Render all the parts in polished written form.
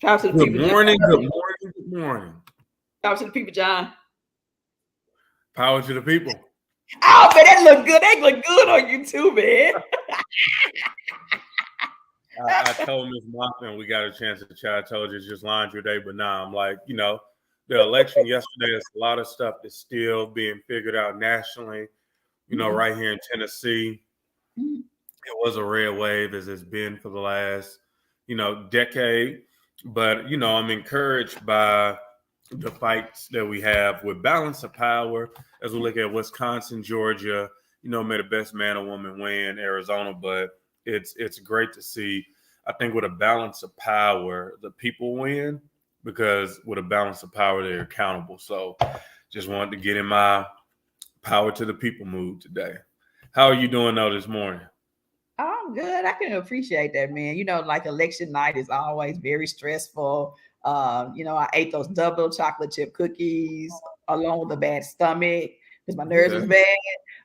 Shout out to the Good people, John. morning, good morning, good morning. Shout out to the people, John. Power to the people. Oh man, that look good. That look good on you too, man. I told Miss Moffin we got a chance to chat. I told you it's just laundry day, but now I'm like, the election yesterday is a lot of stuff that's still being figured out nationally. Right here in Tennessee, it was a red wave as it's been for the last, decade. But I'm encouraged by the fights that we have with balance of power as we look at Wisconsin, Georgia. May the best man or woman win, Arizona, but it's great to see. I think with a balance of power, the people win because with a balance of power, they're accountable. So just wanted to get in my power to the people mood today. How are you doing though this morning? I'm good. I can appreciate that, man. Like election night is always very stressful. I ate those double chocolate chip cookies along with a bad stomach because my nerves was bad.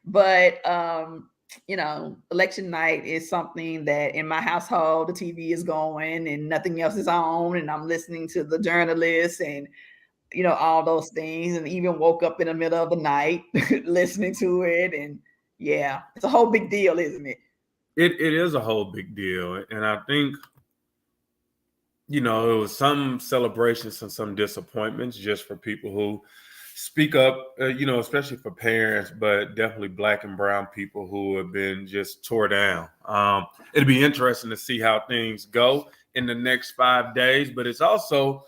But election night is something that in my household the TV is going and nothing else is on, and I'm listening to the journalists and all those things, and even woke up in the middle of the night listening to it. And yeah, it's a whole big deal, isn't it? It is a whole big deal. And I think, it was some celebrations and some disappointments just for people who speak up, especially for parents, but definitely Black and brown people who have been just tore down. It'll be interesting to see how things go in the next 5 days, but it's also,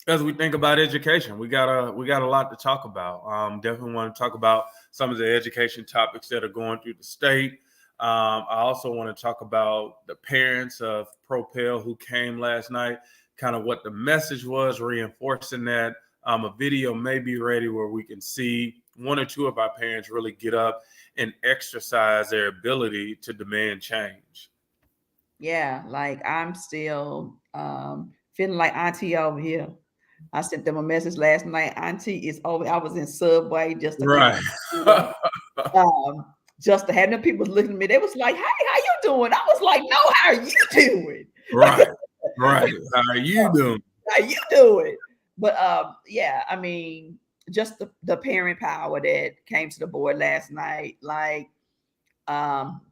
as we think about education, we got a lot to talk about. Definitely want to talk about some of the education topics that are going through the state. I also want to talk about the parents of PROPEL who came last night, kind of what the message was, reinforcing that. A video may be ready where we can see one or two of our parents really get up and exercise their ability to demand change. Yeah, like I'm still feeling like Auntie over here. I sent them a message last night. Auntie is over. I was in Subway just to Right. um, just to have them people looking at me. They was like, "Hey, how you doing?" I was like, "No, how are you doing?" Right. How are you doing? How you doing? But yeah, I mean, just the parent power that came to the board last night, like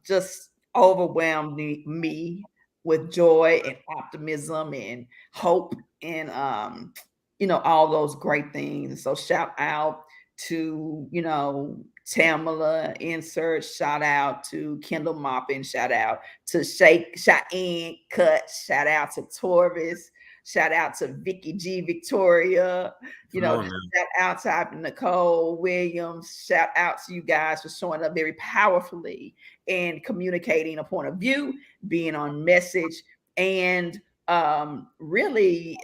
just overwhelmed me with joy and optimism and hope and all those great things. So shout out to Tamala Insert, shout out to Kendall Moppin, shout out to Cheyenne Cut, shout out to Torvis, shout out to Vicky G Victoria, shout out to Nicole Williams, shout out to you guys for showing up very powerfully and communicating a point of view, being on message, and really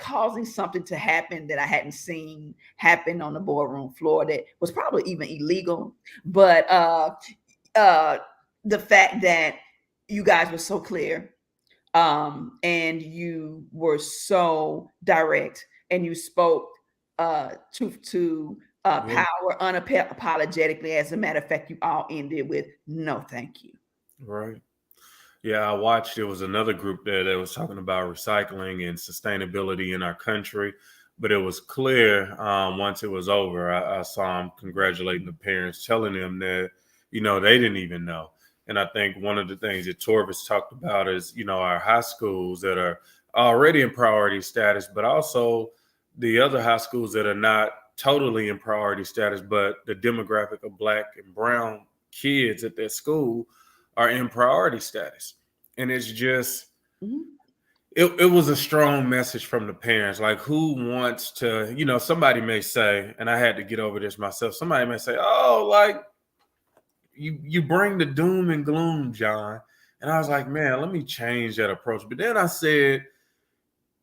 causing something to happen that I hadn't seen happen on the boardroom floor that was probably even illegal. But the fact that you guys were so clear, and you were so direct, and you spoke truth to power unapologetically. As a matter of fact, you all ended with "No, thank you." Right. Yeah, I watched. It was another group there that was talking about recycling and sustainability in our country, but it was clear once it was over. I saw them congratulating the parents, telling them that they didn't even know. And I think one of the things that Torvis talked about is our high schools that are already in priority status, but also the other high schools that are not totally in priority status, but the demographic of Black and brown kids at that school are in priority status. And it's just, it was a strong message from the parents. Like, who wants to, somebody may say, and I had to get over this myself, somebody may say, oh, like, you bring the doom and gloom, John. And I was like, man, let me change that approach. But then I said,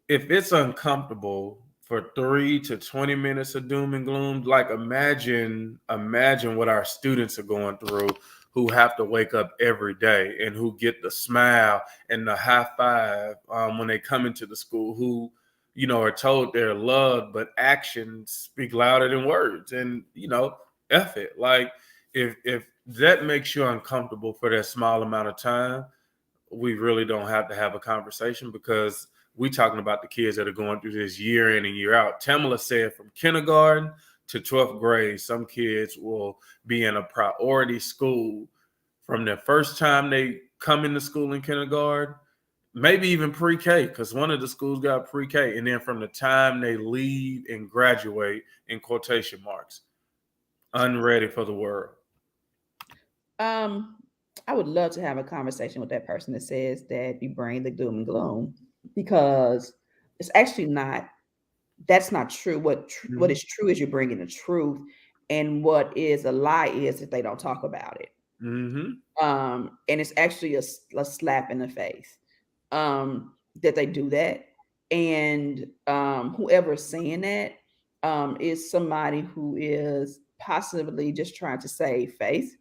if it's uncomfortable for 3 to 20 minutes of doom and gloom, like imagine what our students are going through, who have to wake up every day and who get the smile and the high five when they come into the school, who are told they're loved, but actions speak louder than words. And F it. Like, if that makes you uncomfortable for that small amount of time, we really don't have to have a conversation, because We talking about the kids that are going through this year in and year out. Tamala said from kindergarten to 12th grade, some kids will be in a priority school from the first time they come into school in kindergarten, maybe even pre-K, because one of the schools got pre-K, and then from the time they leave and graduate, in quotation marks, unready for the world. Um, I would love to have a conversation with that person that says that you bring the doom and gloom, because it's actually not. That's not true. What Mm-hmm. is true is you're bringing the truth, and what is a lie is that they don't talk about it. Mm-hmm. And it's actually a slap in the face, that they do that. And whoever is saying that is somebody who is possibly just trying to save face,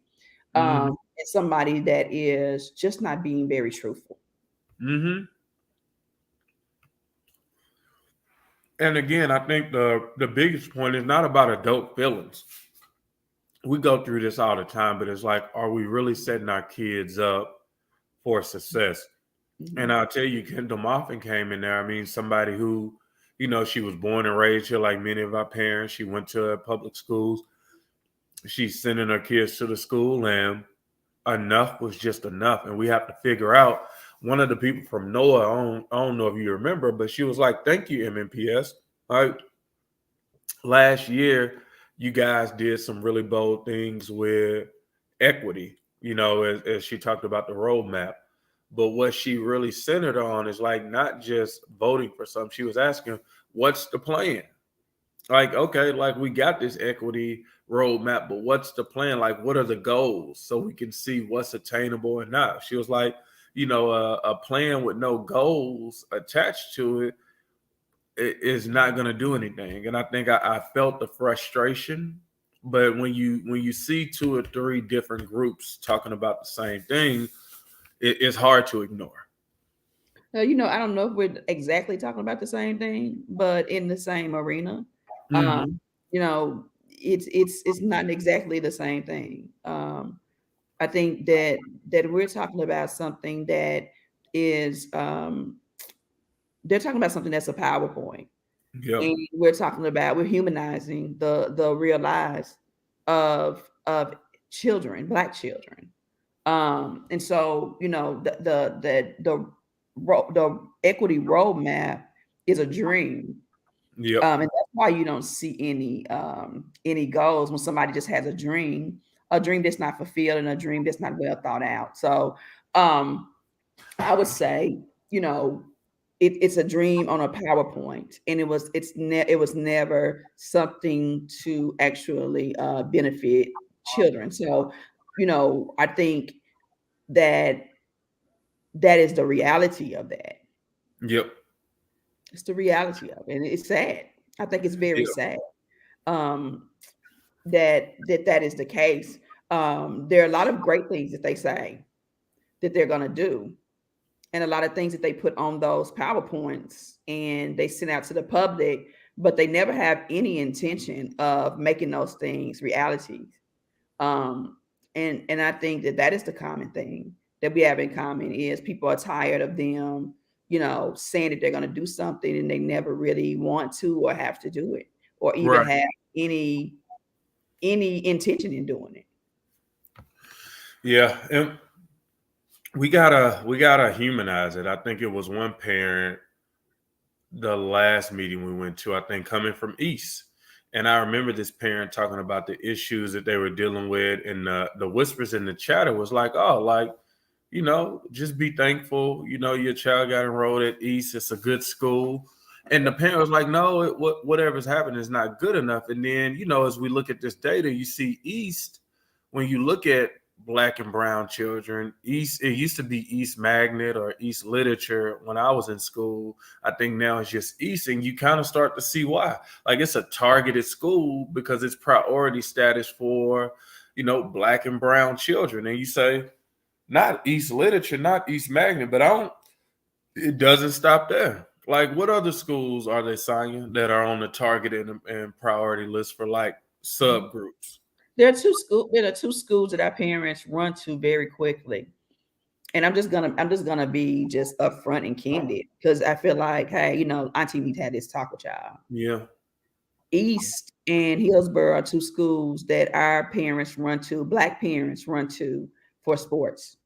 Mm-hmm. and somebody that is just not being very truthful. Mm-hmm. And again, I think the biggest point is not about adult feelings. We go through this all the time, but it's like, are we really setting our kids up for success? And Mhm. I'll tell you, Kendall Moffin came in there. I mean, somebody who, she was born and raised here like many of our parents. She went to public schools. She's sending her kids to the school, and enough was just enough. And we have to figure out, one of the people from NOAA, I don't know if you remember, but she was like, thank you, MNPS. Like, last year, you guys did some really bold things with equity, as she talked about the roadmap. But what she really centered on is like not just voting for something. She was asking, what's the plan? Like, okay, like we got this equity roadmap, but what's the plan? Like, what are the goals so we can see what's attainable and not? She was like, a plan with no goals attached to it is not going to do anything. And I think I felt the frustration. But when you see two or three different groups talking about the same thing, it's hard to ignore. I don't know if we're exactly talking about the same thing, but in the same arena. Mm-hmm. It's not exactly the same thing. I think that we're talking about something that is they're talking about something that's a PowerPoint, Yep. and we're humanizing the real lives of children, Black children. And so the equity roadmap is a dream. Yep. And that's why you don't see any goals when somebody just has a dream that's not fulfilled, and a dream that's not well thought out. So um, I would say, it's a dream on a PowerPoint, and it was never something to actually benefit children. So, I think that that is the reality of that. Yep. It's the reality of it, and it's sad. I think it's very Yep. sad, um, that is the case. There are a lot of great things that they say that they're going to do, and a lot of things that they put on those PowerPoints and they send out to the public, but they never have any intention of making those things realities. Um, and I think that is the common thing that we have in common is people are tired of them, saying that they're going to do something and they never really want to or have to do it, or even Right. have any intention in doing it. Yeah. And we gotta humanize it. I think it was one parent, the last meeting we went to, I think coming from East. And I remember this parent talking about the issues that they were dealing with, and the whispers in the chatter was like, oh, like, just be thankful. Your child got enrolled at East. It's a good school. And the parent was like, no, whatever's happening is not good enough. And then, as we look at this data, you see East, when you look at Black and brown children, East, it used to be East Magnet or East Literature when I was in school. I think now it's just East, and you kind of start to see why. Like, it's a targeted school because it's priority status for, Black and brown children. And you say, not East Literature, not East Magnet, but it doesn't stop there. Like, what other schools are they signing that are on the targeted and priority list for like subgroups? There are two schools that our parents run to very quickly. And I'm just gonna be just upfront and candid because I feel like, hey, Auntie, we've had this talk with y'all. Yeah. East and Hillsborough are two schools that our parents run to, Black parents run to for sports.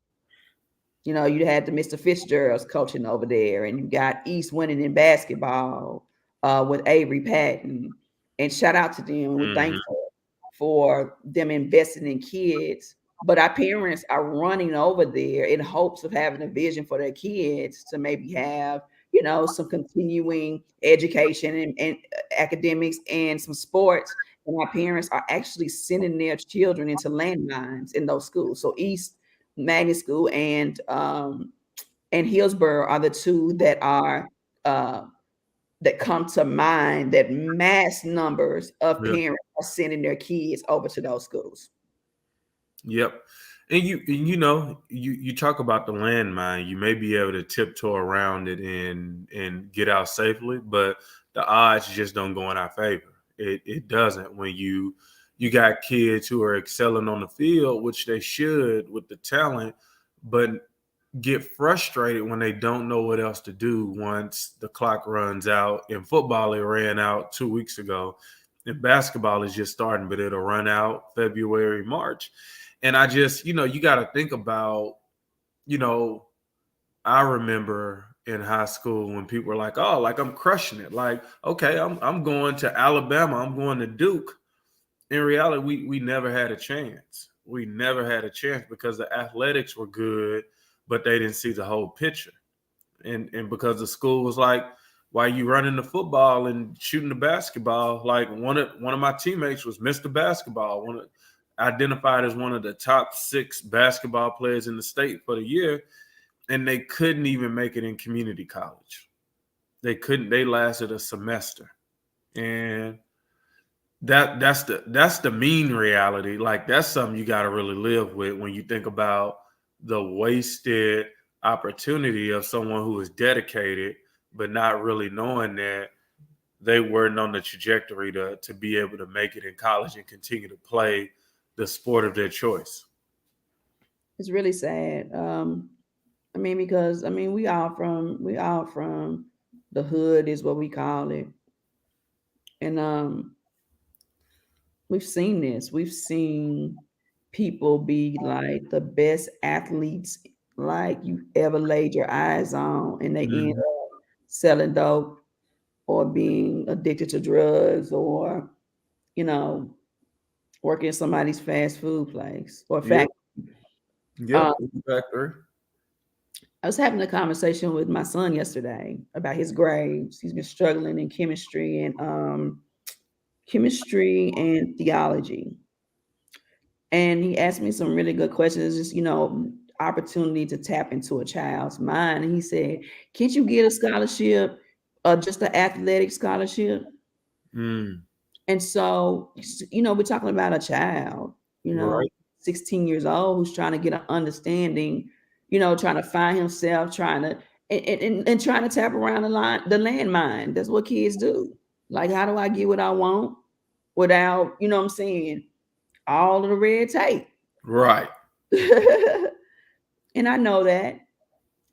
You had the Mr. Fitzgerald's coaching over there, and you got East winning in basketball with Avery Patton. And shout out to them. And we're Hmm. thankful for them investing in kids. But our parents are running over there in hopes of having a vision for their kids to maybe have, some continuing education and academics and some sports. And our parents are actually sending their children into landmines in those schools. So East Magnet School and Hillsborough are the two that are uh, that come to mind, that mass numbers of Yeah. parents are sending their kids over to those schools. Yep. And you talk about the landmine. You may be able to tiptoe around it and get out safely, but the odds just don't go in our favor. It doesn't when you got kids who are excelling on the field, which they should with the talent, but get frustrated when they don't know what else to do once the clock runs out. In football, it ran out 2 weeks ago. And basketball is just starting, but it'll run out February, March. And I just, you got to think about, you know, I remember in high school when people were like, "Oh, like I'm crushing it." Like, okay, I'm going to Alabama, I'm going to Duke. In reality, we never had a chance. We never had a chance because the athletics were good, but they didn't see the whole picture. And because the school was like, "Why you running the football and shooting the basketball?" Like one of my teammates was Mr. Basketball, identified as one of the top 6 basketball players in the state for the year, and they couldn't even make it in community college. They couldn't. They lasted a semester, and that's the mean reality. Like that's something you got to really live with when you think about the wasted opportunity of someone who is dedicated, but not really knowing that they weren't on the trajectory to be able to make it in college and continue to play the sport of their choice. It's really sad. Because we all from the hood is what we call it, and we've seen this. We've seen people be like the best athletes like you ever laid your eyes on, and they end Mhm. up selling dope or being addicted to drugs or, you know, working in somebody's fast food place or Yep. fact. Yep. Um, Factory. I was having a conversation with my son yesterday about his grades. He's been struggling in chemistry and theology. And he asked me some really good questions, just, opportunity to tap into a child's mind. And he said, "Can't you get a scholarship, just an athletic scholarship?" Mm. And so, we're talking about a child, you know, Right. 16 years old who's trying to get an understanding, trying to find himself, trying to and trying to tap around the landmine. That's what kids do. Like, how do I get what I want without, what I'm saying, all of the red tape? Right. And I know that.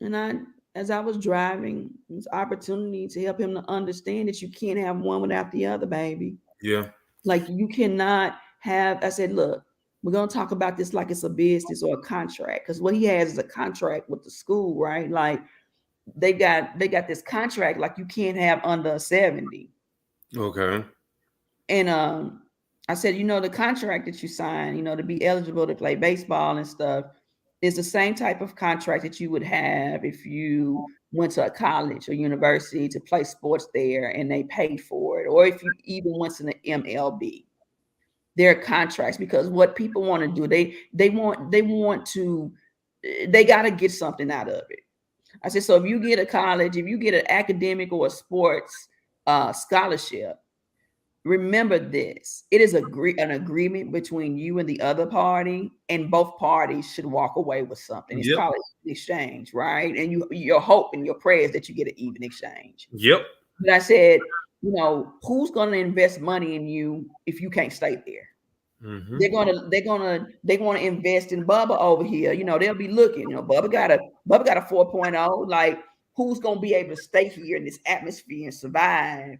And as I was driving, it was opportunity to help him to understand that you can't have one without the other, baby. Yeah. Like you cannot have, I said, look, we're gonna talk about this like it's a business or a contract. Because what he has is a contract with the school, right? Like they got this contract, like you can't have under 70. Okay. And I said, the contract that you sign, to be eligible to play baseball and stuff, is the same type of contract that you would have if you went to a college or university to play sports there and they paid for it, or if you even went to the MLB. Their contracts, because what people want to do, they got to get something out of it. I said, so if you get a college, if you get an academic or a sports scholarship, remember this: it is an agreement between you and the other party, and both parties should walk away with something. It's Yep. called an exchange, right? And your hope and your prayer is that you get an even exchange. Yep. But I said, who's going to invest money in you if you can't stay there? Mm-hmm. They want to invest in Bubba over here. They'll be looking. Bubba got a 4.0. Like, who's gonna be able to stay here in this atmosphere and survive?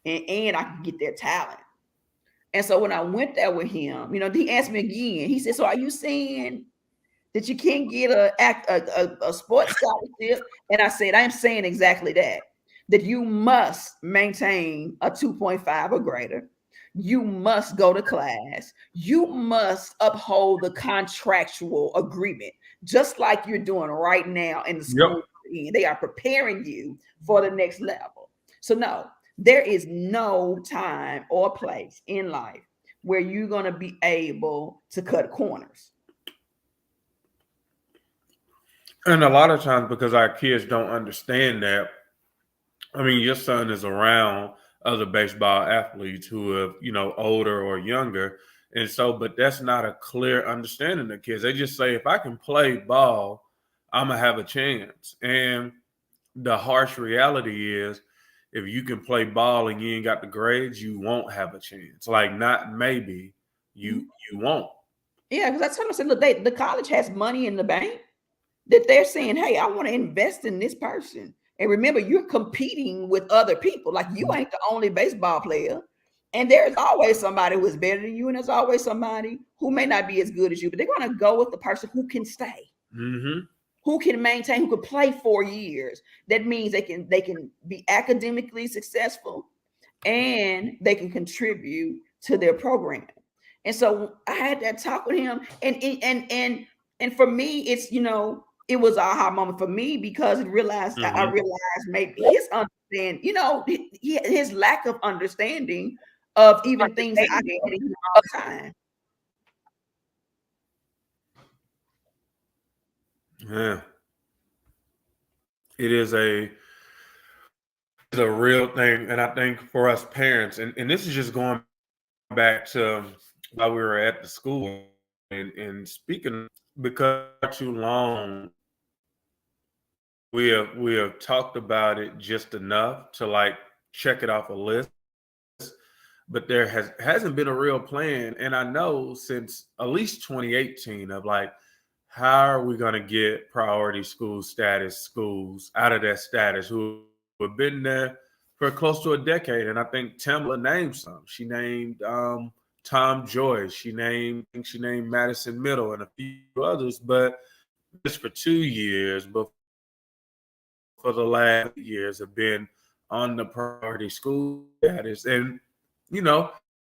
And I can get their talent. And so when I went there with him, he asked me again. He said, "So are you saying that you can't get a sports scholarship?" And I said, "I am saying exactly that. That you must maintain a 2.5 or greater. You must go to class. You must uphold the contractual agreement, just like you're doing right now in the Yep. school. They are preparing you for the next level. So no, there is no time or place in life where you're going to be able to cut corners." And a lot of times, because our kids don't understand that, I mean, your son is around other baseball athletes who are, older or younger. And so, but that's not a clear understanding of kids. They just say, if I can play ball, I'm going to have a chance. And the harsh reality is, if you can play ball and you ain't got the grades, you won't have a chance. Like, not maybe, you won't. Yeah, because that's what I said. Look, the college has money in the bank that they're saying, "Hey, I want to invest in this person." And remember, you're competing with other people. Like, you ain't the only baseball player. And there's always somebody who is better than you, and there's always somebody who may not be as good as you, but they're going to go with the person who can stay, Mm-hmm. who can maintain, who can play 4 years. That means they can be academically successful and they can contribute to their program. And so I had that talk with him, and for me, it was a aha moment for me because I Mm-hmm. realized maybe his understanding, his lack of understanding of even things that I say to him all the time. Yeah. It is a real thing. And I think for us parents, and this is just going back to while we were at the school and speaking, because too long we have talked about it just enough to like check it off a list, but there hasn't been a real plan. And I know since at least 2018 of like, how are we going to get priority school status schools out of that status who have been there for close to a decade? And I think Tamla named some. She named Tom Joyce. She named Madison Middle and a few others, but just for 2 years, but for the last years have been on the priority school status. And you know,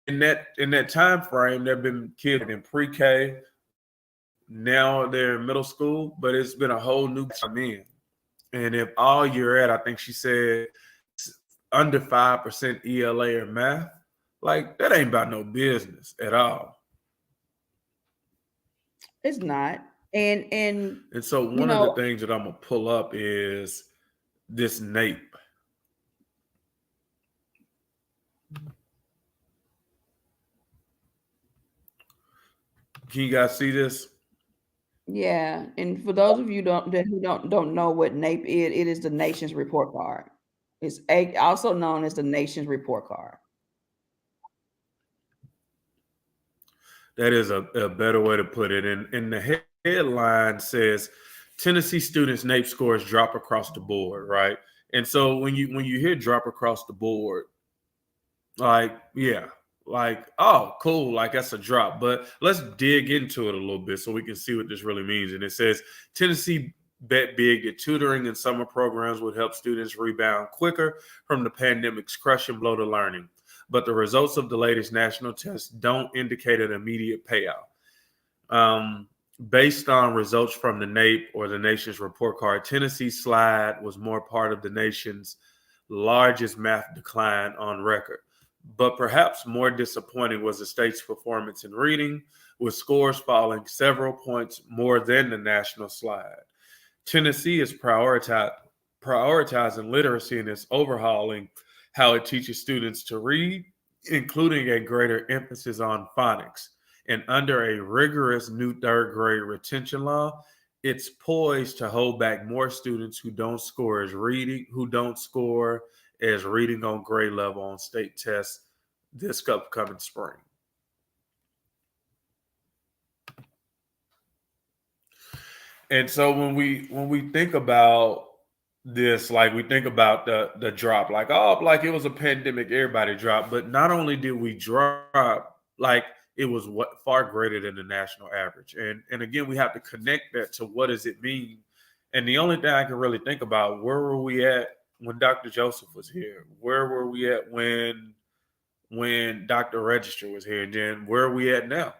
in that time frame, there have been kids in pre-K. Now they're in middle school, but it's been a whole new time in. And if all you're at, I think she said, under 5% ELA or math, like that ain't about no business at all. It's not. And And so you one of the know, things that I'm gonna pull up is this NAPE. Can you guys see this? yeah, and for those of you who don't know what NAPE is, it is the nation's report card. It's also known as the nation's report card. That is a better way to put it. And the headline says Tennessee students' NAEP scores drop across the board, right? And so when you hear drop across the board, like, yeah, like, oh, cool, like that's a drop. But let's dig into it a little bit so we can see what this really means. And it says Tennessee bet big that tutoring and summer programs would help students rebound quicker from the pandemic's crushing blow to learning. But the results of the latest national test don't indicate an immediate payout. Um, Based on results from the NAEP or the nation's report card, Tennessee's slide was more part of the nation's largest math decline on record. But perhaps more disappointing was the state's performance in reading, with scores falling several points more than the national slide. Tennessee is prioritizing literacy and is overhauling how it teaches students to read, including a greater emphasis on phonics. And under a rigorous new third grade retention law, it's poised to hold back more students who don't score as reading on grade level on state tests this upcoming spring. And so when we think about this, like we think about the drop, like oh, like it was a pandemic, everybody dropped. But not only did we drop, like it was what far greater than the national average. And again, we have to connect that to what does it mean. And the only thing I can really think about, where were we at when Dr. Joseph was here? Where were we at when Dr. Register was here? And then where are we at now?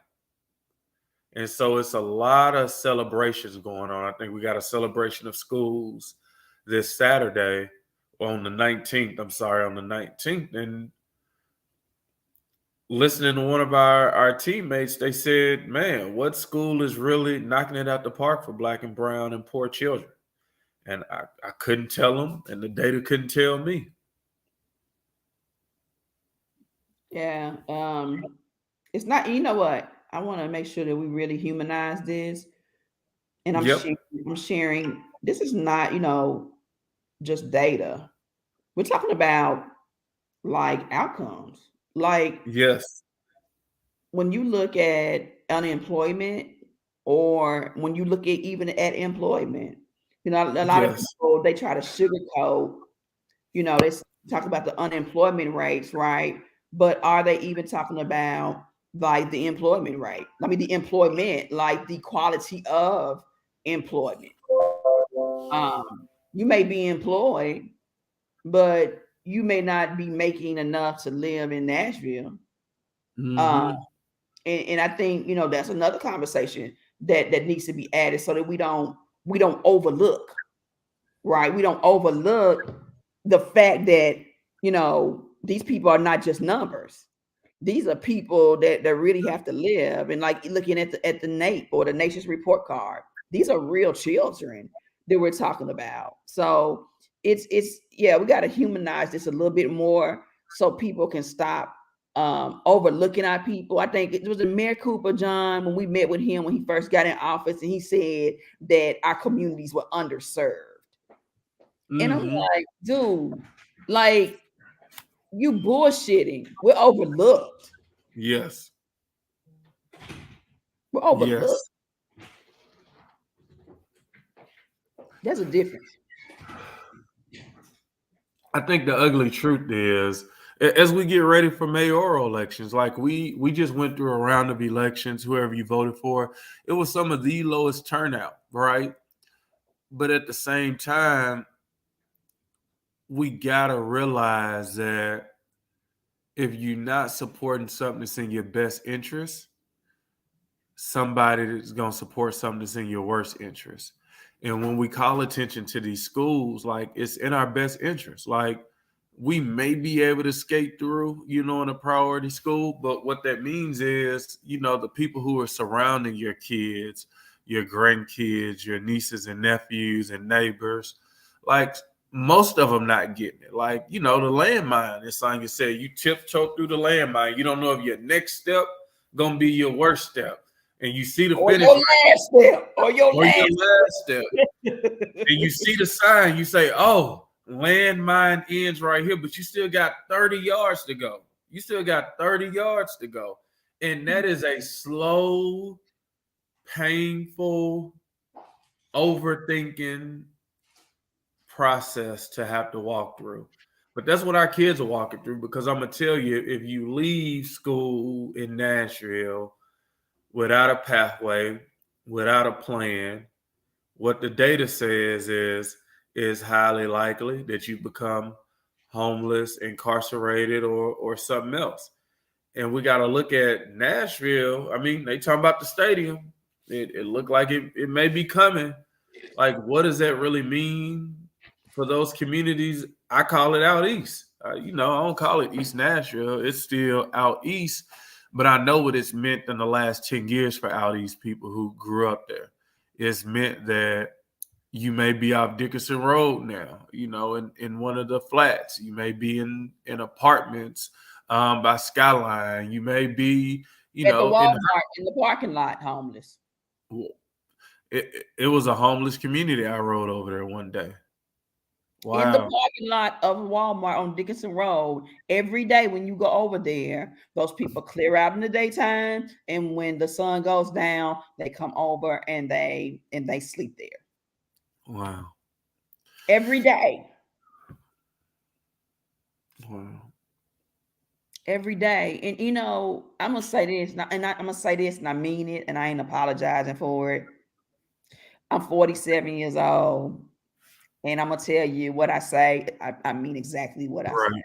And so it's a lot of celebrations going on. I think we got a celebration of schools this Saturday on the 19th. I'm sorry, on the 19th. And listening to one of our teammates, they said, man, what school is really knocking it out the park for Black and brown and poor children? And I couldn't tell them, and the data couldn't tell me. Yeah. It's not, you know what? I want to make sure that we really humanize this. And Yep. I'm sharing, this is not, just data. We're talking about like outcomes. Like Yes. when you look at unemployment or when you look at even at employment, a lot of Yes. people, they try to sugarcoat, they talk about the unemployment rates, right? But are they even talking about like the employment rate? I mean, the employment, like the quality of employment. You may be employed, but you may not be making enough to live in Nashville. Uh, Mm-hmm. and I think that's another conversation that needs to be added so that we don't overlook, right? We don't overlook the fact that these people are not just numbers. These are people that really have to live. And like looking at the NAEP or the Nation's Report Card, these are real children that we're talking about. So it's yeah, we got to humanize this a little bit more so people can stop overlooking our people. I think it was a Mayor Cooper, John, when we met with him when he first got in office, and he said that our communities were underserved. And I'm Mm-hmm. like, dude, like you bullshitting. We're overlooked. Yes. We're overlooked. Yes. There's a difference. I think the ugly truth is, as we get ready for mayoral elections, like we just went through a round of elections, whoever you voted for, it was some of the lowest turnout, right? But at the same time, we gotta realize that if you're not supporting something that's in your best interest, somebody is going to support something that's in your worst interest. And when we call attention to these schools, like it's in our best interest. Like we may be able to skate through, in a priority school, but what that means is, the people who are surrounding your kids, your grandkids, your nieces and nephews and neighbors, like most of them not getting it. Like, the landmine, it's like you said, you tiptoe through the landmine. You don't know if your next step gonna be your worst step, and you see the Or finish your line last step. Or your or your last last step, step. and you see the sign, you say, oh, landmine ends right here, but you still got 30 yards to go. You still got 30 yards to go. And that is a slow, painful, overthinking process to have to walk through. But that's what our kids are walking through, because I'm going to tell you, if you leave school in Nashville without a pathway, without a plan, what the data says is highly likely that you become homeless, incarcerated, or something else. And we got to look at Nashville. I mean, they talking about the stadium. It looked like it may be coming. Like, what does that really mean for those communities? I call it out east. I don't call it East Nashville. It's still out east, but I know what it's meant in the last 10 years for out east people who grew up there. It's meant that you may be off Dickerson Road now, in one of the flats. You may be in apartments by Skyline. You may be, At the in Walmart in the parking lot, homeless. it was a homeless community I rode over there one day. in the Wow. parking lot of Walmart on Dickinson Road. Every day when you go over there, those people clear out in the daytime, and when the sun goes down, they come over and they sleep there Wow. every day. Wow. Every day. And I'm gonna say this, I'm gonna say this, and I mean it, and I ain't apologizing for it. I'm 47 years old, and I'm gonna tell you what I say. I mean exactly what I say. Right.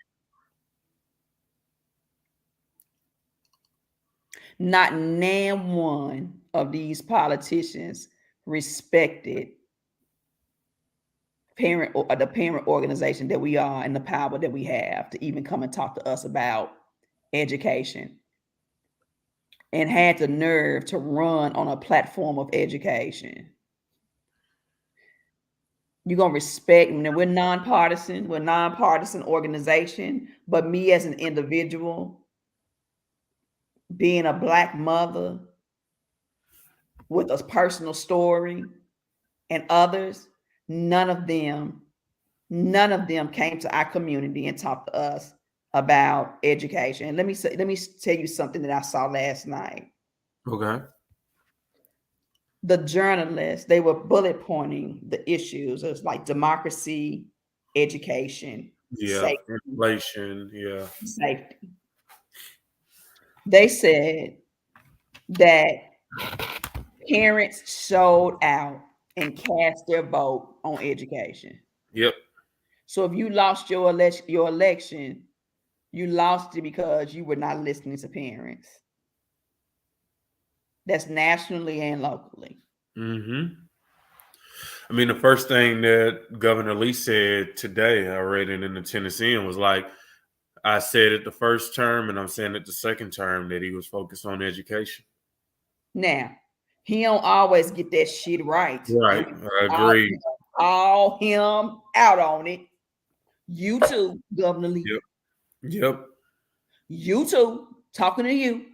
Not name one of these politicians respected parent or the parent organization that we are and the power that we have to even come and talk to us about education, and had the nerve to run on a platform of education. You're gonna respect, and we're nonpartisan organization, but me as an individual, being a black mother with a personal story, and others, none of them, none of them came to our community and talked to us about education. And let me tell you something that I saw last night. Okay. The journalists, they were bullet pointing the issues. It was like democracy, education, Yeah. safety, Inflation. Yeah. safety. They said that parents showed out and cast their vote on education. Yep. So if you lost your election, you lost it because you were not listening to parents. That's nationally and locally. Mm-hmm. I mean, the first thing that Governor Lee said today, I read it in the Tennessean, was like, I said it the first term and I'm saying it the second term, that he was focused on education. Now, he don't always get that shit right. And Right. we I all, agree. call him out on it. You too, Governor Lee. Yep. Yep. You too, talking to you.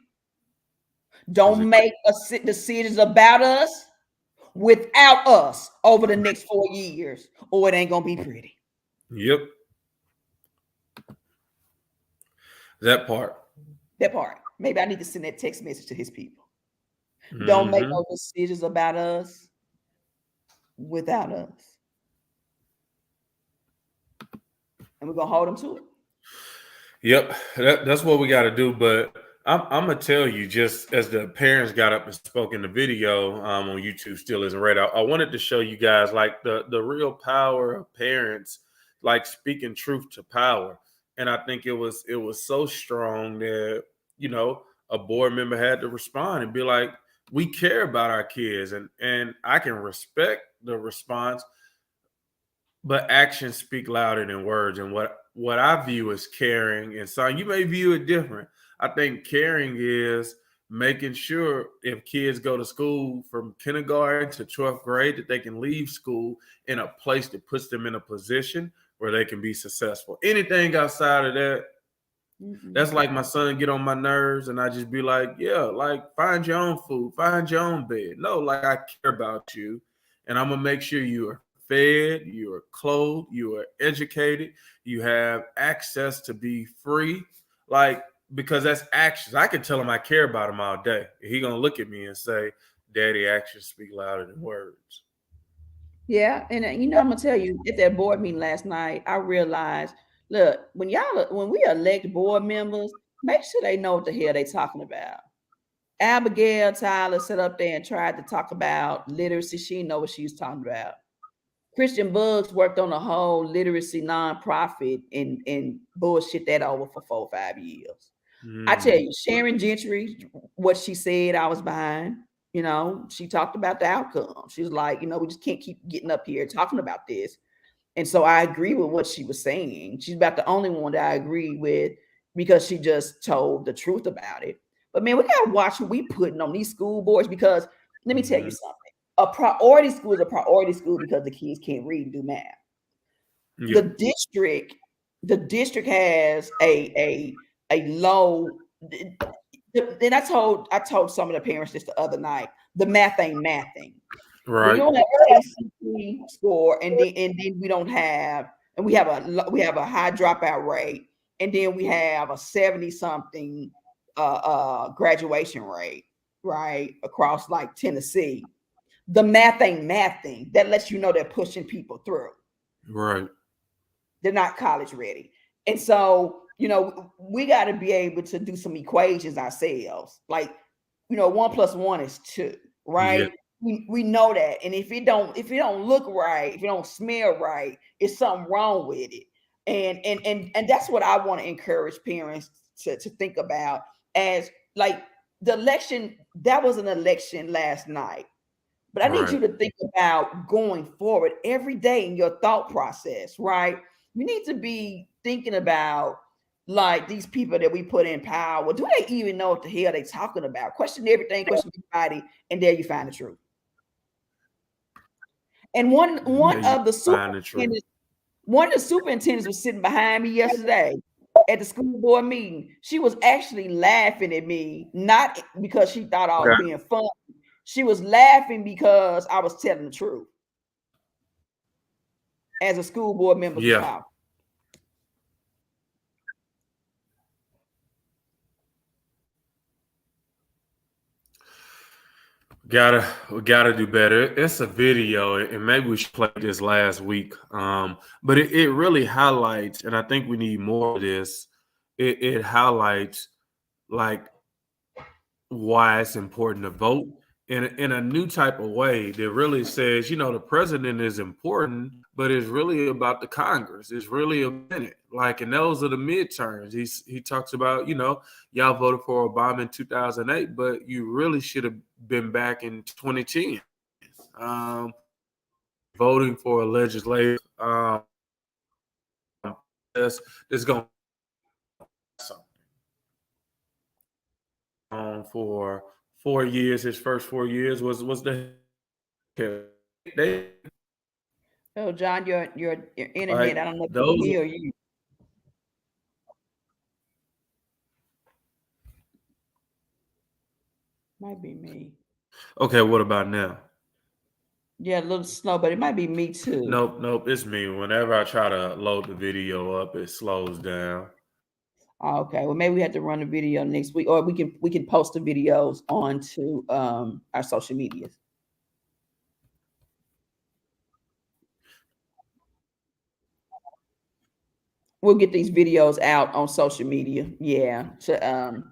Because Don't make decisions about us without us over the next 4 years, or it ain't gonna be pretty. yep, that part. That part. Maybe I need to send that text message to his people. Don't make Hmm. no decisions about us without us. And we're gonna hold them to it. Yep, that's what we got to do. But I'm gonna tell you, just as the parents got up and spoke in the video on YouTube, still isn't read. I wanted to show you guys like the real power of parents, like speaking truth to power. And I think it was so strong that a board member had to respond and be like, "We care about our kids," and I can respect the response, but actions speak louder than words. And what I view as caring, and so you may view it different. I think caring is making sure if kids go to school from kindergarten to 12th grade that they can leave school in a place that puts them in a position where they can be successful. Anything outside of that, Mm-mm. that's like my son get on my nerves, and I just be like, yeah, like find your own food, find your own bed. No, like I care about you, and I'm gonna make sure you are fed, you are clothed, you are educated, you have access to be free. Like, because that's actions. I can tell him I care about him all day. He gonna look at me and say, "Daddy, actions speak louder than words." Yeah, and I'm gonna tell you at that board meeting last night, I realized, look, when we elect board members, make sure they know what the hell they talking about. Abigail Tyler sat up there and tried to talk about literacy. She didn't know what she was talking about. Christian Bugs worked on a whole literacy nonprofit and bullshit that over for 4 or 5 years. I tell Mm, you, Sharon Gentry, what she said, I was behind. She talked about the outcome. She was like, we just can't keep getting up here talking about this. And so I agree with what she was saying. She's about the only one that I agree with because she just told the truth about it. But man, we gotta watch who we putting on these school boards, because let me tell you mhm. something. A priority school is a priority school because the kids can't read and do math. The Yep. district, the district has a low. Then I told some of the parents this the other night. The math ain't mathing. When you Right. don't have an ACT score, and then we don't have and we have a high dropout rate, and then we have a 70 something graduation rate, right, across like Tennessee. The math ain't mathing. That lets you know they're pushing people through. Right. They're not college ready. And so, we got to be able to do some equations ourselves. Like, 1 + 1 is 2, Yeah. right? We know that. And if it don't look right, if it don't smell right, it's something wrong with it. And that's what I want to encourage parents to think about, as like the election. That was an election last night. But I need Right. you to think about going forward every day in your thought process, right? You need to be thinking about, like, these people that we put in power. Do they even know what the hell they talking about? Question everything, question everybody, and there you find the truth. And one Yeah, you of the find the truth. superintendents, was sitting behind me yesterday at the school board meeting. She was actually laughing at me, not because she thought I was Okay. being funny. She was laughing because I was telling the truth as a school board member was Yeah. talking. We gotta do better. It's a video, and maybe we should play this last week. But it really highlights, and I think we need more of this. It highlights like why it's important to vote in a new type of way that really says, the president is important, but it's really about the Congress. It's really a minute. Like, and those are the midterms. He talks about, y'all voted for Obama in 2008, but you really should have been back in 2010. Um, Voting for a legislative that's going for 4 years. His first 4 years was the they Oh, John, your internet. like I don't know if we can those. hear you. Might be me. Okay, what about now? Yeah, a little slow, but it might be me too. Nope, nope, it's me. Whenever I try to load the video up, it slows down. Oh, okay. Well, maybe we have to run the video next week, or we can post the videos onto our social medias. We'll get these videos out on social media. Yeah, to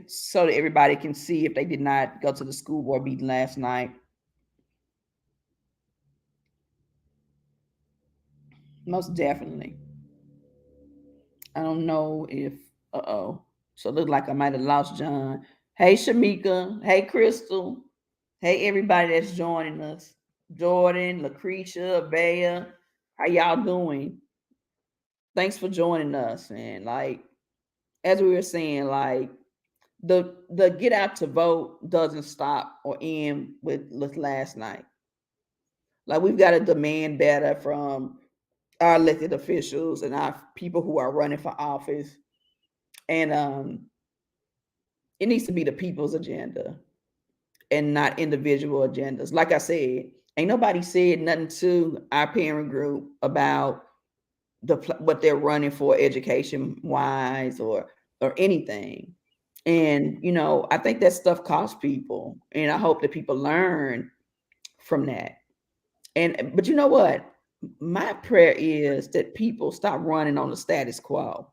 so that everybody can see if they did not go to the school board meeting last night. Most definitely. I don't know if uh-oh. So it looked like I might have lost John. Hey Shamika. Hey Crystal. Hey everybody that's joining us. Jordan, Lucretia, Bea. How y'all doing? Thanks for joining us. And like, as we were saying, like, the get out to vote doesn't stop or end with last night. Like, we've got to demand better from our elected officials and our people who are running for office. And it needs to be the people's agenda and not individual agendas. Like I said, ain't nobody said nothing to our parent group about what they're running for education wise or anything. And I think that stuff costs people, and I hope that people learn from that. And but you know what? My prayer is that people stop running on the status quo.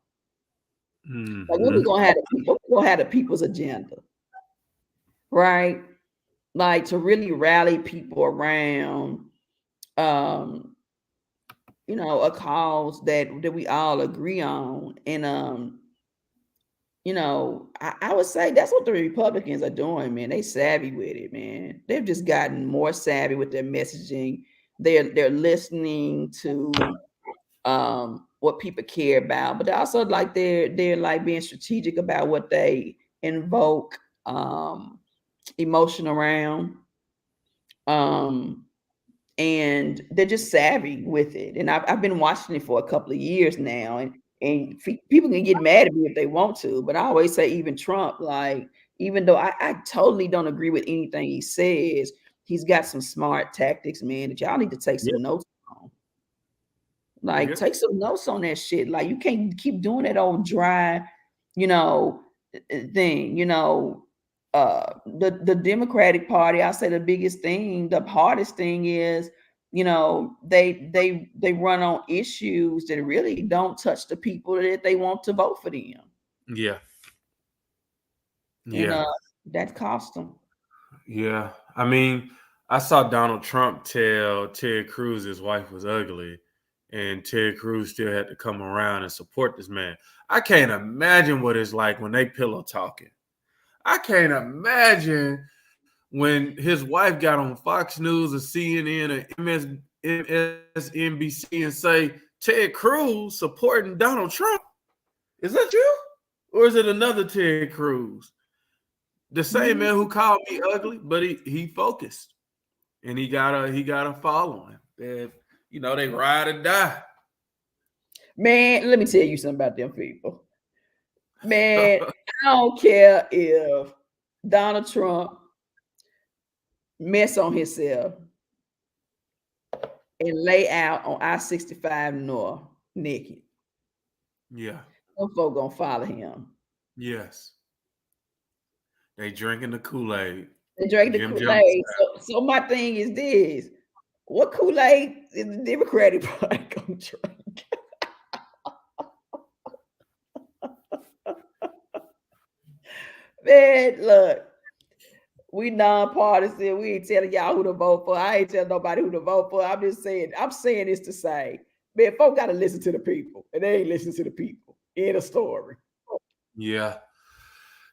Like, when we Hmm. gonna have the people's agenda, right? Like, to really rally people around um a cause that we all agree on. And I would say that's what the Republicans are doing, man. They savvy with it, man. They've just gotten more savvy with their messaging. They're listening to what people care about, but also, like, they're like being strategic about what they invoke emotion around. Um and they're just savvy with it. And I've been watching it for a couple of years now, and people can get mad at me if they want to, but I always say, even Trump, like, even though I totally don't agree with anything he says, he's got some smart tactics, man, that y'all need to take Yeah. some notes on. Like, Yeah. take some notes on that shit. Like, you can't keep doing that old dry, you know, thing. The Democratic Party. I say the biggest thing, the hardest thing is, they run on issues that really don't touch the people that they want to vote for them, Yeah. and Yeah. that cost them. Yeah. I mean, I saw Donald Trump tell Ted Cruz his wife was ugly, and Ted Cruz still had to come around and support this man. I can't imagine what it's like when they pillow talking. I can't imagine when his wife got on Fox News or CNN or MSNBC and say Ted Cruz supporting Donald Trump. Is that you? Or is it another Ted Cruz? The same man who called me ugly, but he focused and he got a following. And they ride or die. Man, let me tell you something about them people. Man, I don't care if Donald Trump mess on himself and lay out on I-65 North naked. Yeah. Some folk gonna follow him. Yes. They drinking the Kool-Aid. They drank the Jim Jones Kool-Aid. style. So my thing is this: what Kool-Aid is the Democratic Party gonna drink? Man, look, we nonpartisan. We ain't telling y'all who to vote for. I ain't telling nobody who to vote for. I'm just saying. I'm saying this to say, man, folk got to listen to the people, and they ain't listening to the people. End of story. Yeah.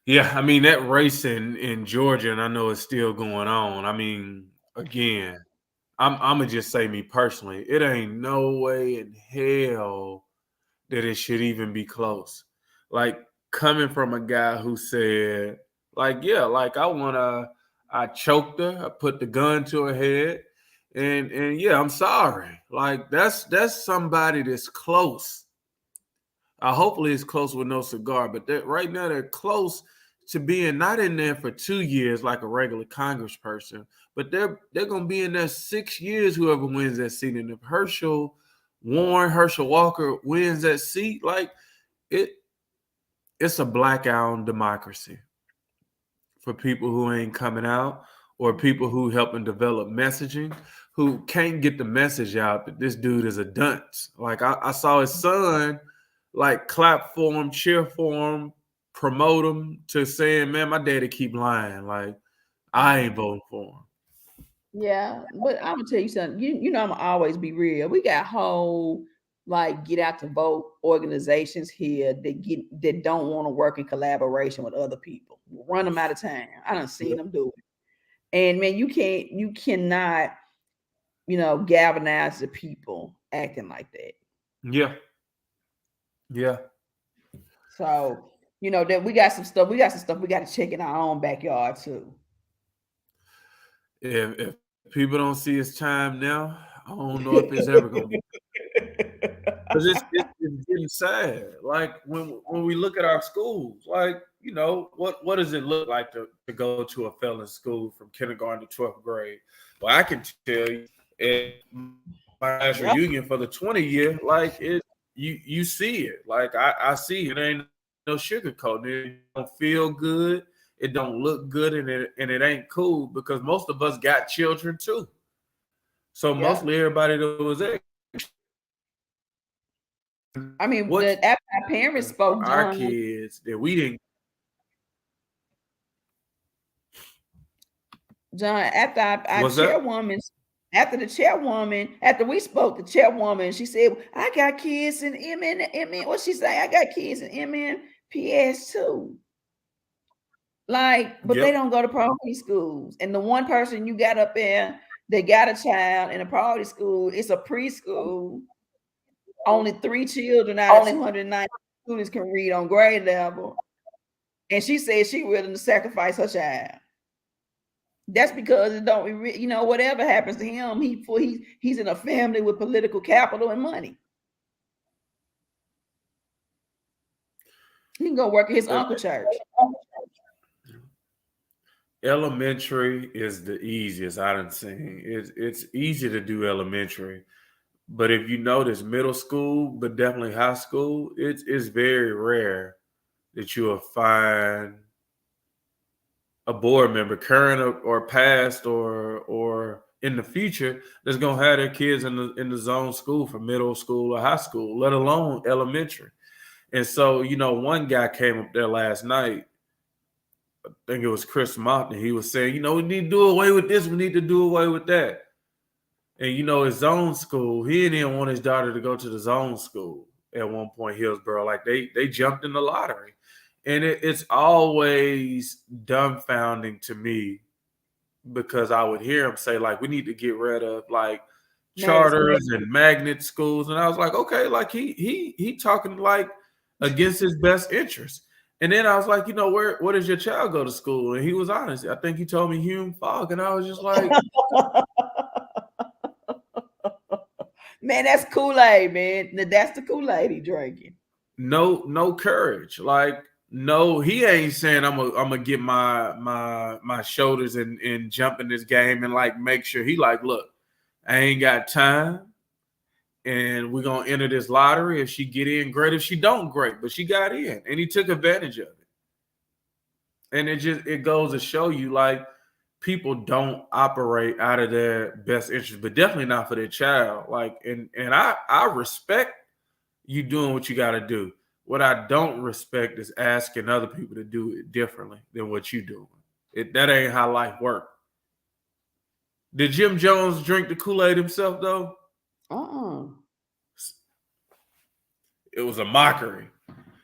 Yeah, I mean that race in Georgia, and I know it's still going on. I mean, again, I'm gonna just say me personally, it ain't no way in hell that it should even be close. Like coming from a guy who said, like, yeah, like I choked her, I put the gun to her head, and yeah, I'm sorry. Like that's somebody that's close. Hopefully it's close with no cigar, but right now they're close to being not in there for 2 years like a regular congressperson, but they're gonna be in there 6 years. Whoever wins that seat, and if Herschel Walker wins that seat, like it, it's a blackout on democracy for people who ain't coming out or people who helping develop messaging who can't get the message out that this dude is a dunce. Like I saw his son like clap for him, cheer for him, promote him to saying, man, my daddy keep lying. Like I ain't voting for him. Yeah, but I'm gonna tell you something. I'm gonna always be real. We got whole like get out to vote organizations here that don't want to work in collaboration with other people. Run them out of town. I done seen them do it. And man, you cannot, galvanize the people acting like that. Yeah. Yeah. So, that we got some stuff we got to check in our own backyard too. If people don't see his time now, I don't know if it's ever gonna be. Because it's getting sad. Like when we look at our schools, like what does it look like to go to a felon school from kindergarten to 12th grade? Well, I can tell you, at my last Yep. reunion for the 20 year, like you see it. Like I see it. There ain't no sugarcoating. It don't feel good. It don't look good, and it ain't cool because most of us got children too. So Yep. mostly everybody that was there. I mean, What's after our parents for spoke, our John, kids that we didn't. after our Was that? chairwoman, after we spoke, the chairwoman, she said, I got kids in MN, what she say? I got kids in MNPS too. Like, but they Yep. don't go to priority schools. And the one person you got up there, they got a child in a priority school, it's a preschool. Only 3 children out of 290 students can read on grade level. And she said she willing to sacrifice her child. That's because it don't, whatever happens to him, he's in a family with political capital and money. He can go work at his Uh, uncle church. Elementary is the easiest I done seen. It's easy to do elementary, But if you notice middle school, but definitely high school, it's very rare that you will find a board member, current or past or in the future, that's gonna have their kids in the zone school for middle school or high school, let alone elementary. And so, one guy came up there last night. I think it was Chris Mountain. He was saying, we need to do away with this. We need to do away with that. And his zone school, he didn't want his daughter to go to the zone school at one point, Hillsborough. Like they jumped in the lottery. And it's always dumbfounding to me because I would hear him say, like, we need to get rid of like charters and magnet schools. And I was like, okay, like he talking like against his best interest. And then I was like, where does your child go to school? And he was honest. I think he told me Hume Fogg. And I was just like, man, that's Kool-Aid, man. That's the Kool-Aid he drinking. No courage. Like, no, he ain't saying I'm gonna get my shoulders and jump in this game and like make sure. He like, look, I ain't got time. And we're gonna enter this lottery. If she get in, great. If she don't, great. But she got in, and he took advantage of it. And it goes to show you, like, people don't operate out of their best interest, but definitely not for their child. Like, and I respect you doing what you got to do. What I don't respect is asking other people to do it differently than what you doing. That ain't how life works. Did Jim Jones drink the Kool-Aid himself, though? It was a mockery.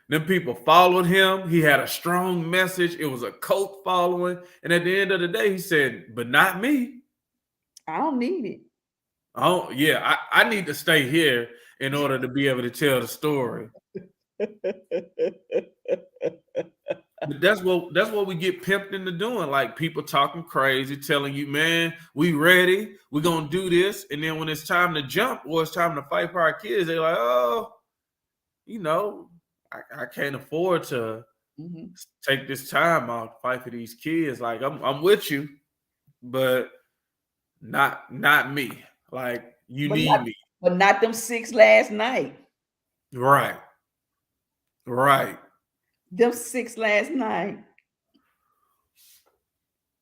Them people followed him. He had a strong message. It was a cult following. And at the end of the day, he said, but not me. I don't need it. Oh, yeah. I need to stay here in order to be able to tell the story. But that's what we get pimped into doing. Like, people talking crazy, telling you, man, we ready. We're going to do this. And then when it's time to jump or it's time to fight for our kids, they're like, oh, I can't afford to take this time out to fight for these kids. Like, I'm with you, but not me. Like, you need me. But not them 6 last night. Right. Them 6 last night.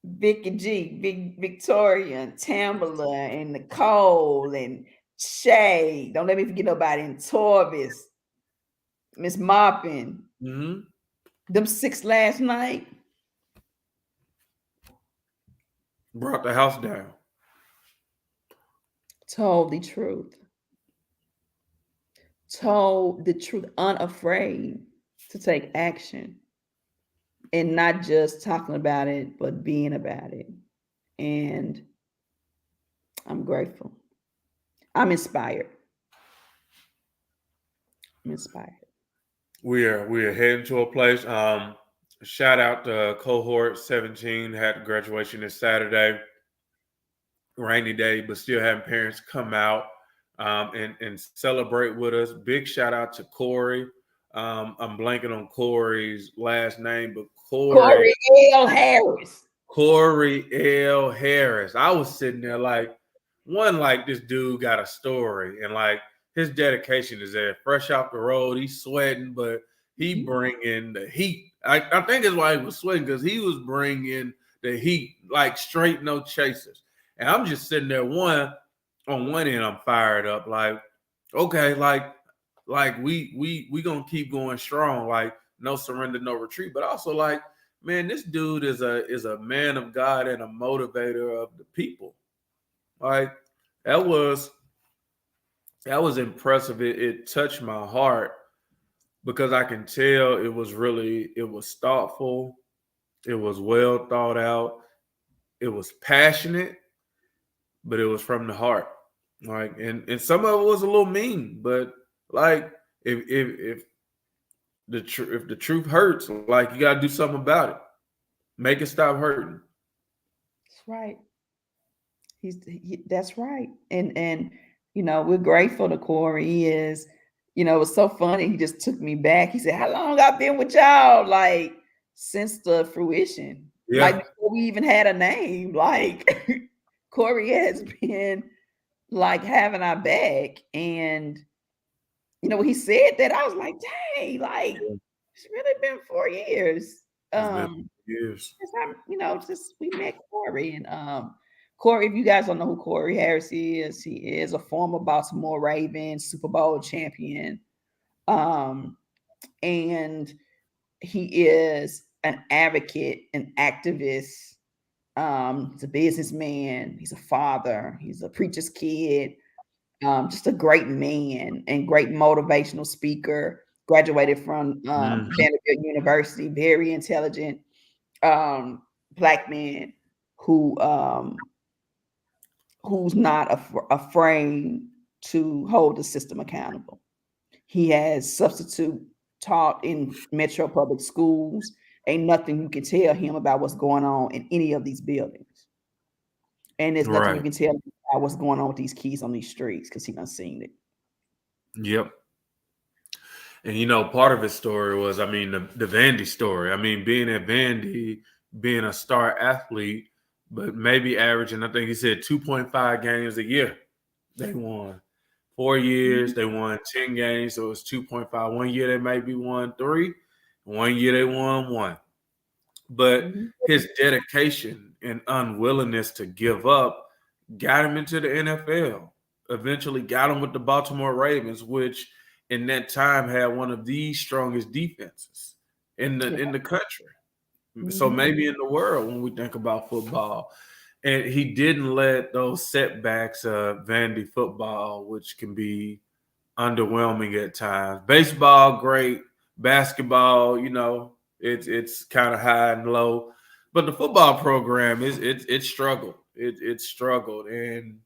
Vicky G, Big Victoria, and Tamala, and Nicole, and Shay. Don't let me forget nobody. And Torvis, Miss Moppin. Them 6 last night brought the house down. Told the truth. Told the truth, unafraid to take action. And not just talking about it, but being about it. And I'm grateful. I'm inspired. We are heading to a place. Shout out to cohort 17. Had graduation this Saturday. Rainy day, but still having parents come out and celebrate with us. Big shout out to Corey. I'm blanking on Corey's last name, but Corey L. Harris. Corey L. Harris. I was sitting there like this dude got a story, and like his dedication is there. Fresh off the road, he's sweating, but he bringing the heat. I think that's why he was sweating, because he was bringing the heat, like straight, no chasers. And I'm just sitting there on one end, I'm fired up, like, okay, like we gonna keep going strong, like no surrender, no retreat. But also, like, man, this dude is a man of God and a motivator of the people. Like, that was impressive. It touched my heart because I can tell it was thoughtful, it was well thought out, it was passionate, but it was from the heart. Like, and some of it was a little mean, but like, if the truth hurts, like, you gotta do something about it. Make it stop hurting. That's right. That's right. And we're grateful to Corey. He is, it was so funny. He just took me back. He said, how long I've been with y'all? Like, since the fruition. Yeah. Like, before we even had a name. Like, Corey has been like having our back. And when he said that, I was like, dang, like Yeah, it's really been 4 years. it's been Um, years. just we met Corey. And Corey, if you guys don't know who Corey Harris is, he is a former Baltimore Ravens Super Bowl champion. Um, and he is an advocate, an activist. He's a businessman, he's a father, he's a preacher's kid, just a great man and great motivational speaker. Graduated from Mhm. Vanderbilt University, very intelligent um, black man who who's not afraid to hold the system accountable. He has substitute taught in Metro Public Schools. Ain't nothing you can tell him about what's going on in any of these buildings. And there's nothing you Right. can tell him about what's going on with these kids on these streets because he done seen it. Yep. And part of his story was, I mean, the Vandy story. I mean, being at Vandy, being a star athlete, but maybe averaging, I think he said 2.5 games a year. They won 4 years, Mhm, they won 10 games, so it was 2.5. One year they maybe won three, one year they won one. But mhm. his dedication and unwillingness to give up got him into the NFL. Eventually got him with the Baltimore Ravens, which in that time had one of the strongest defenses Yeah. in the country. So Mhm. maybe in the world when we think about football. And he didn't let those setbacks of Vandy football, which can be underwhelming at times. Baseball, great. Basketball, it's kind of high and low. But the football program it struggled. It struggled, and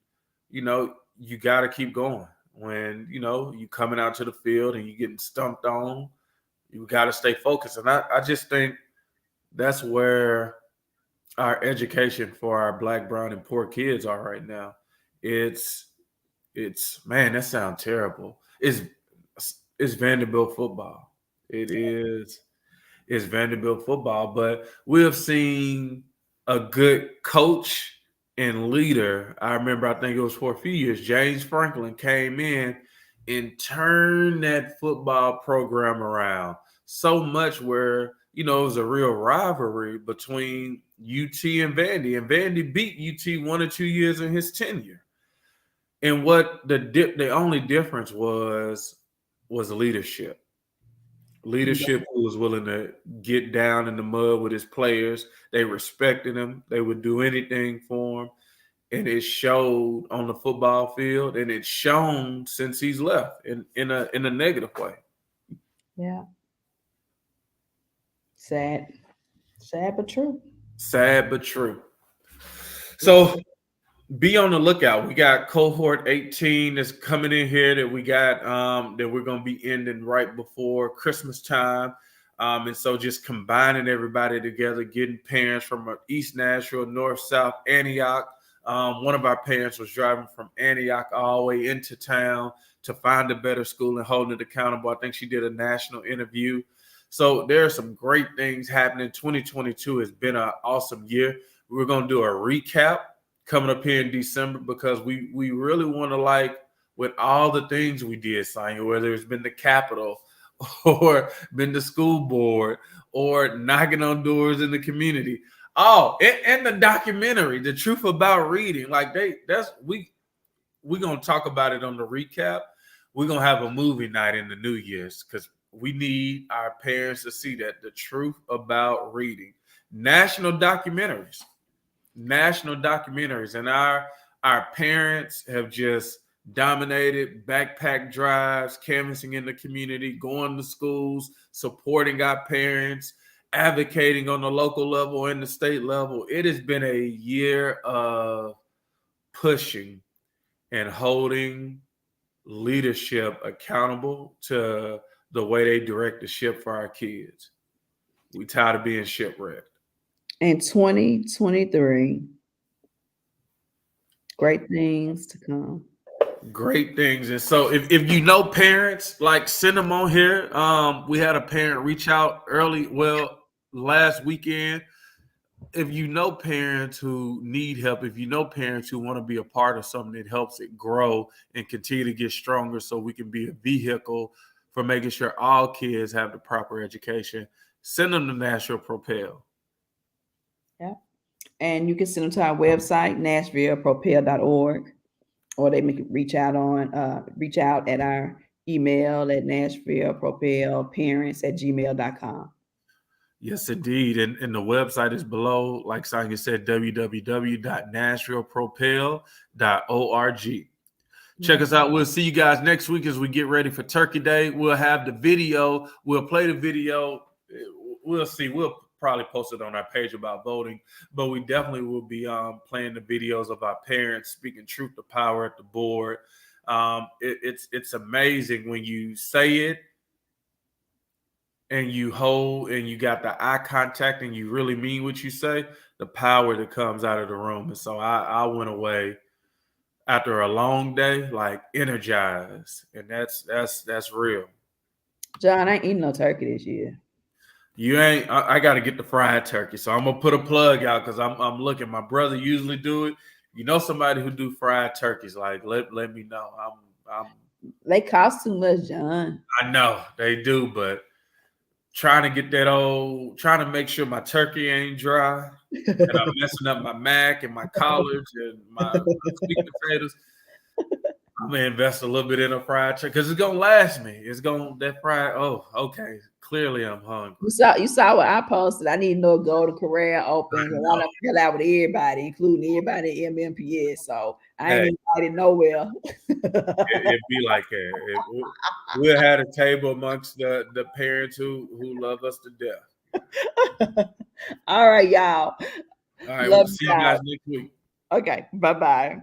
you got to keep going. When you coming out to the field and you getting stumped on, you got to stay focused. And I just think that's where our education for our black, brown, and poor kids are right now. It's man, that sounds terrible. It's Vanderbilt football. It is it's Vanderbilt football, but we have seen a good coach and leader. I remember, I think it was for a few years, James Franklin came in and turned that football program around so much where it was a real rivalry between UT and Vandy beat UT 1 or 2 years in his tenure. And what the only difference was leadership. Yeah. Leadership who was willing to get down in the mud with his players. They respected him. They would do anything for him. And it showed on the football field, and it's shown since he's left in a negative way. Yeah. Sad. Sad but true. Sad but true. So be on the lookout. We got cohort 18 that's coming in here that we got that we're gonna be ending right before Christmas time. And so just combining everybody together, getting parents from East Nashville, North, South, Antioch. One of our parents was driving from Antioch all the way into town to find a better school and holding it accountable. I think she did a national interview. So there are some great things happening. 2022 has been an awesome year. We're going to do a recap coming up here in December because we really want to, like, with all the things we did, Sonya, whether it's been the Capitol or been the school board or knocking on doors in the community. Oh, and the documentary, The Truth About Reading. Like we're gonna talk about it on the recap. We're gonna have a movie night in the New Year's because we need our parents to see that The Truth About Reading. National documentaries and our parents have just dominated backpack drives, canvassing in the community, going to schools, supporting our parents, advocating on the local level and the state level. It has been a year of pushing and holding leadership accountable to the way they direct the ship for our kids. We tired of being shipwrecked. In 2023, great things to come. Great things. And so if you know parents, like, send them on here. We had a parent reach out early, well, last weekend. if you know parents who need help, if you know parents who want to be a part of something that helps it grow and continue to get stronger so we can be a vehicle for making sure all kids have the proper education, send them to Nashville Propel. Yeah. And you can send them to our website, NashvillePropel.org, or they can reach out at our email at NashvillePropelParents@gmail.com. Yes, indeed. And the website is below, like Sonia said, www.nashvillepropel.org. Check us out. We'll see you guys next week as we get ready for Turkey Day. We'll have the video. We'll play the video. We'll see. We'll probably post it on our page about voting, but we definitely will be playing the videos of our parents speaking truth to power at the board. It's amazing when you say it and you hold and you got the eye contact and you really mean what you say, the power that comes out of the room. And so I went away after a long day, like energized, and that's real. John, I ain't eating no turkey this year. You ain't. I got to get the fried turkey, so I'm gonna put a plug out because I'm looking. My brother usually do it. You know somebody who do fried turkeys? Like let me know. They cost too much, John. I know they do, but trying to get trying to make sure my turkey ain't dry, and I'm messing up my mac and my collards and my sweet potatoes. I'm gonna invest a little bit in a fried chicken because it's gonna last me. It's gonna that fried. Oh, okay. Clearly, I'm hungry. You saw what I posted. I need to know Golden Corral open. I want to fill out with everybody, including everybody in MMPS. So I ain't invited nowhere. It'd be like that. We'll have a table amongst the parents who love us to death. All right, y'all. All right, we'll see you guys next week. Okay, bye-bye.